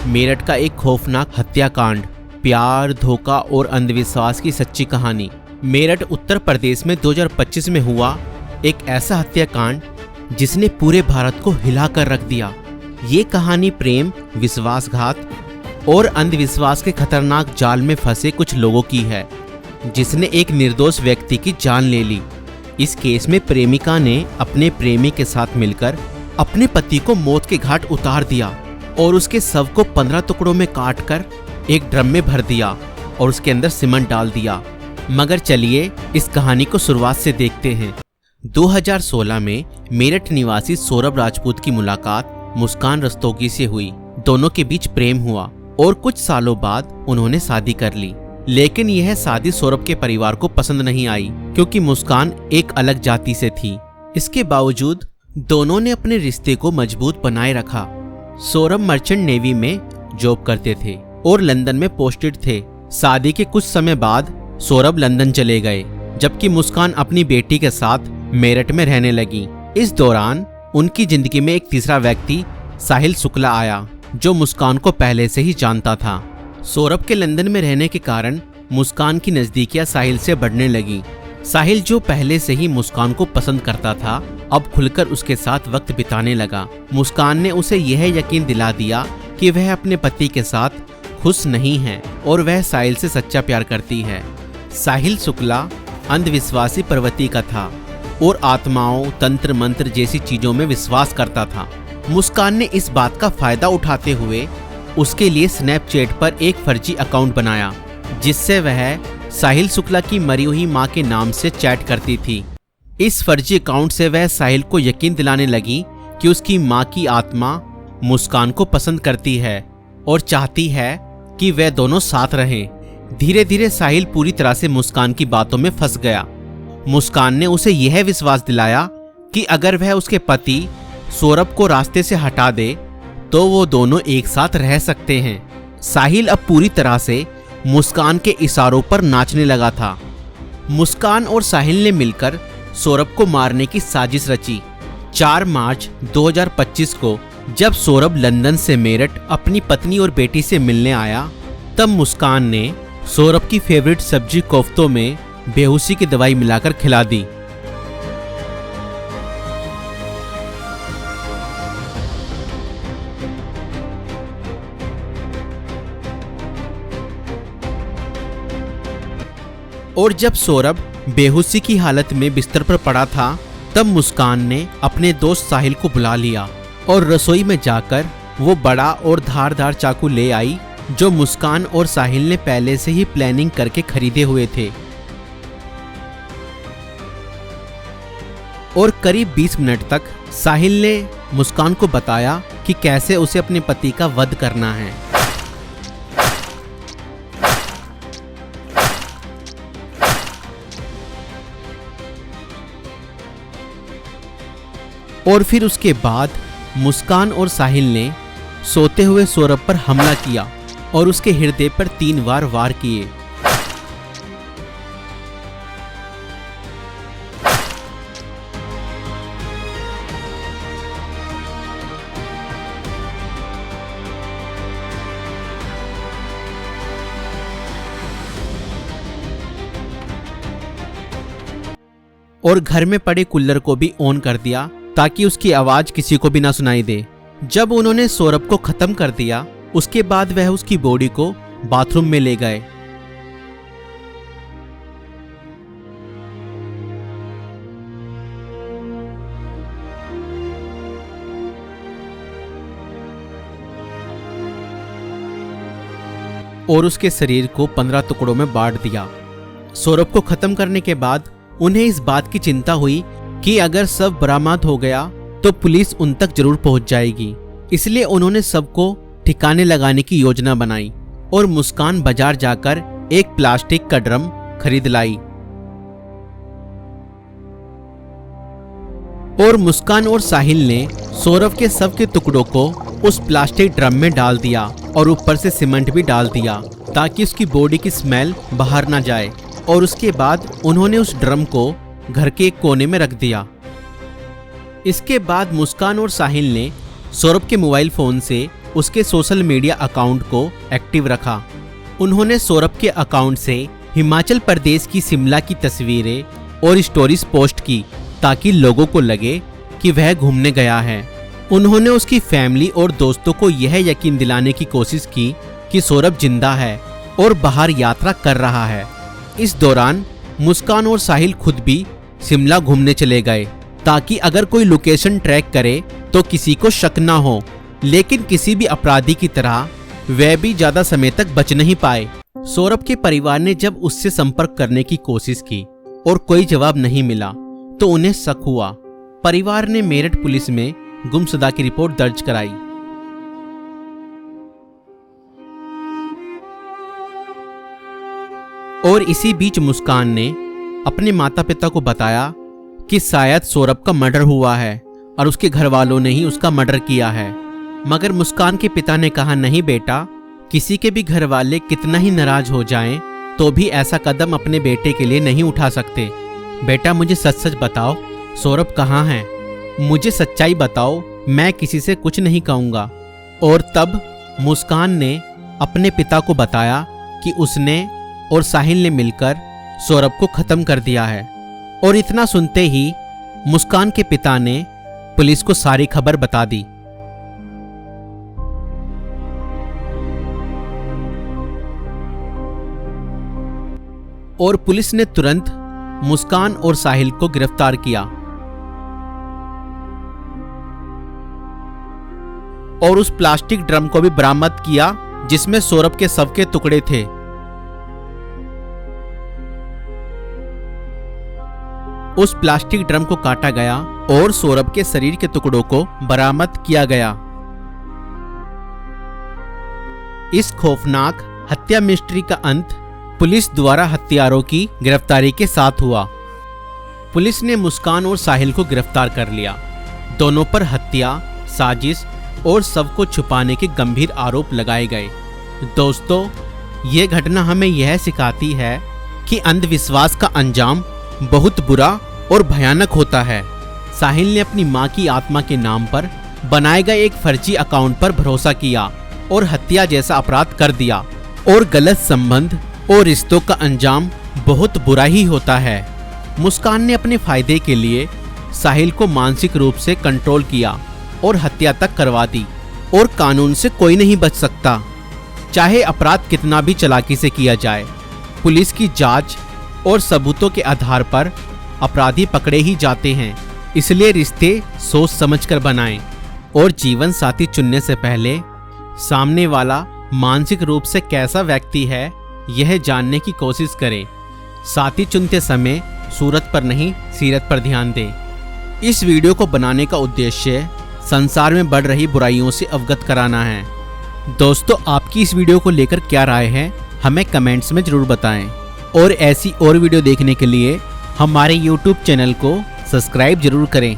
मेरठ का एक खौफनाक हत्याकांड, प्यार, धोखा और अंधविश्वास की सच्ची कहानी। मेरठ उत्तर प्रदेश में 2025 में हुआ एक ऐसा हत्याकांड जिसने पूरे भारत को हिलाकर रख दिया। ये कहानी प्रेम, विश्वासघात और अंधविश्वास के खतरनाक जाल में फंसे कुछ लोगों की है, जिसने एक निर्दोष व्यक्ति की जान ले ली। इस केस में प्रेमिका ने अपने प्रेमी के साथ मिलकर अपने पति को मौत के घाट उतार दिया और उसके शव को 15 टुकड़ों में काटकर एक ड्रम में भर दिया और उसके अंदर सीमेंट डाल दिया। मगर चलिए इस कहानी को शुरुआत से देखते हैं। 2016 में मेरठ निवासी सौरभ राजपूत की मुलाकात मुस्कान रस्तोगी से हुई। दोनों के बीच प्रेम हुआ और कुछ सालों बाद उन्होंने शादी कर ली। लेकिन यह शादी सौरभ के परिवार को पसंद नहीं आई, क्योंकि मुस्कान एक अलग जाति से थी। इसके बावजूद दोनों ने अपने रिश्ते को मजबूत बनाए रखा। सौरभ मर्चेंट नेवी में जॉब करते थे और लंदन में पोस्टेड थे। शादी के कुछ समय बाद सौरभ लंदन चले गए, जबकि मुस्कान अपनी बेटी के साथ मेरठ में रहने लगी। इस दौरान उनकी जिंदगी में एक तीसरा व्यक्ति साहिल शुक्ला आया, जो मुस्कान को पहले से ही जानता था। सौरभ के लंदन में रहने के कारण मुस्कान की नजदीकियां साहिल से बढ़ने लगी। साहिल, जो पहले से ही मुस्कान को पसंद करता था, अब खुलकर उसके साथ वक्त बिताने लगा। मुस्कान ने उसे यह यकीन दिला दिया कि वह अपने पति के साथ खुश नहीं है और वह साहिल से सच्चा प्यार करती है। साहिल शुक्ला अंधविश्वासी प्रवृत्ति का था और आत्माओं, तंत्र मंत्र जैसी चीजों में विश्वास करता था। मुस्कान ने इस बात का फायदा उठाते हुए उसके लिए स्नैपचैट पर एक फर्जी अकाउंट बनाया, जिससे वह साहिल शुक्ला की मरी हुई मां के नाम से चैट करती थी। इस फर्जी अकाउंट से वह साहिल को यकीन दिलाने लगी कि उसकी मां की आत्मा मुस्कान को पसंद करती है और चाहती है कि वह दोनों साथ रहें। धीरे धीरे साहिल पूरी तरह से मुस्कान की बातों में फंस गया। मुस्कान ने उसे यह विश्वास दिलाया कि अगर वह उसके पति सौरभ को रास्ते से हटा दे तो वो दोनों एक साथ रह सकते हैं। साहिल अब पूरी तरह से मुस्कान के इशारों पर नाचने लगा था। मुस्कान और साहिल ने मिलकर सौरभ को मारने की साजिश रची। 4 मार्च 2025 को जब सौरभ लंदन से मेरठ अपनी पत्नी और बेटी से मिलने आया, तब मुस्कान ने सौरभ की फेवरेट सब्जी कोफ्तों में बेहोशी की दवाई मिलाकर खिला दी। और जब सौरभ बेहोशी की हालत में बिस्तर पर पड़ा था, तब मुस्कान ने अपने दोस्त साहिल को बुला लिया और रसोई में जाकर वो बड़ा और धारदार चाकू ले आई, जो मुस्कान और साहिल ने पहले से ही प्लानिंग करके खरीदे हुए थे। और करीब 20 मिनट तक साहिल ने मुस्कान को बताया कि कैसे उसे अपने पति का वध करना है। और फिर उसके बाद मुस्कान और साहिल ने सोते हुए सौरभ पर हमला किया और उसके हृदय पर 3 बार वार किए। और घर में पड़े कूलर को भी ऑन कर दिया ताकि उसकी आवाज किसी को भी ना सुनाई दे। जब उन्होंने सौरभ को खत्म कर दिया, उसके बाद वह उसकी बॉडी को बाथरूम में ले गए। और उसके शरीर को 15 टुकड़ों में बांट दिया। सौरभ को खत्म करने के बाद उन्हें इस बात की चिंता हुई कि अगर सब बरामद हो गया तो पुलिस उन तक जरूर पहुंच जाएगी। इसलिए उन्होंने सबको ठिकाने लगाने की योजना बनाई और मुस्कान बाजार जाकर एक प्लास्टिक का ड्रम खरीद लाई। और मुस्कान और साहिल ने सौरभ के शव के टुकड़ों को उस प्लास्टिक ड्रम में डाल दिया और ऊपर से सीमेंट भी डाल दिया ताकि उसकी बॉडी की स्मेल बाहर ना जाए। और उसके बाद उन्होंने उस ड्रम को घर के एक कोने में रख दिया। इसके बाद मुस्कान और साहिल ने सौरभ के मोबाइल फोन से उसके सोशल मीडिया अकाउंट को एक्टिव रखा। उन्होंने सौरभ के अकाउंट से हिमाचल प्रदेश की शिमला की तस्वीरें और स्टोरीज पोस्ट की ताकि लोगों को लगे कि वह घूमने गया है। उन्होंने उसकी फैमिली और दोस्तों को यह यकीन दिलाने की कोशिश की कि सौरभ जिंदा है और बाहर यात्रा कर रहा है। इस दौरान मुस्कान और साहिल खुद भी शिमला घूमने चले गए ताकि अगर कोई लोकेशन ट्रैक करे तो किसी को शक ना हो, लेकिन किसी भी अपराधी की तरह वह भी ज्यादा समय तक बच नहीं पाए। सौरभ के परिवार ने जब उससे संपर्क करने की कोशिश की और कोई जवाब नहीं मिला तो उन्हें शक हुआ। परिवार ने मेरठ पुलिस में गुमशुदा की रिपोर्ट दर्ज कराई। और इसी बीच मुस्कान ने अपने माता पिता को बताया कि शायद सौरभ का मर्डर हुआ है और उसके घर वालों ने ही उसका मर्डर किया है। मगर मुस्कान के पिता ने कहा, नहीं बेटा, किसी के भी घर वाले कितना ही नाराज हो जाएं तो भी ऐसा कदम अपने बेटे के लिए नहीं उठा सकते। बेटा मुझे सच सच बताओ, सौरभ कहाँ है? मुझे सच्चाई बताओ, मैं किसी से कुछ नहीं कहूँगा। और तब मुस्कान ने अपने पिता को बताया कि उसने और साहिल ने मिलकर सौरभ को खत्म कर दिया है। और इतना सुनते ही मुस्कान के पिता ने पुलिस को सारी खबर बता दी। और पुलिस ने तुरंत मुस्कान और साहिल को गिरफ्तार किया और उस प्लास्टिक ड्रम को भी बरामद किया जिसमें सौरभ के शव के टुकड़े थे। उस प्लास्टिक ड्रम को काटा गया और सौरभ के शरीर के टुकड़ों को बरामद किया गया। इस खौफनाक हत्या मिस्ट्री का अंत पुलिस द्वारा हत्यारों की गिरफ्तारी के साथ हुआ। पुलिस ने मुस्कान और साहिल को गिरफ्तार कर लिया। दोनों पर हत्या, साजिश और शव को छुपाने के गंभीर आरोप लगाए गए। दोस्तों, ये घटना हमें यह सिखाती है कि अंधविश्वास का अंजाम बहुत बुरा और भयानक होता है। साहिल ने अपनी मां की आत्मा के नाम पर बनाए गए एक फर्जी अकाउंट पर भरोसा किया और हत्या जैसा अपराध कर दिया। और गलत संबंध और रिश्तों का अंजाम बहुत बुरा ही होता है। मुस्कान ने अपने फायदे के लिए साहिल को मानसिक रूप से कंट्रोल किया और हत्या तक करवा दी। और कानून से कोई नहीं बच सकता, चाहे अपराध कितना भी चालाकी से किया जाए। पुलिस की जांच और सबूतों के आधार पर अपराधी पकड़े ही जाते हैं। इसलिए रिश्ते सोच समझकर बनाएं और जीवन साथी चुनने से पहले सामने वाला मानसिक रूप से कैसा व्यक्ति है यह जानने की कोशिश करें। साथी चुनते समय सूरत पर नहीं, सीरत पर ध्यान दें। इस वीडियो को बनाने का उद्देश्य संसार में बढ़ रही बुराइयों से अवगत कराना है। दोस्तों, आपकी इस वीडियो को लेकर क्या राय है हमें कमेंट्स में जरूर बताएं। और ऐसी और वीडियो देखने के लिए हमारे YouTube चैनल को सब्सक्राइब जरूर करें।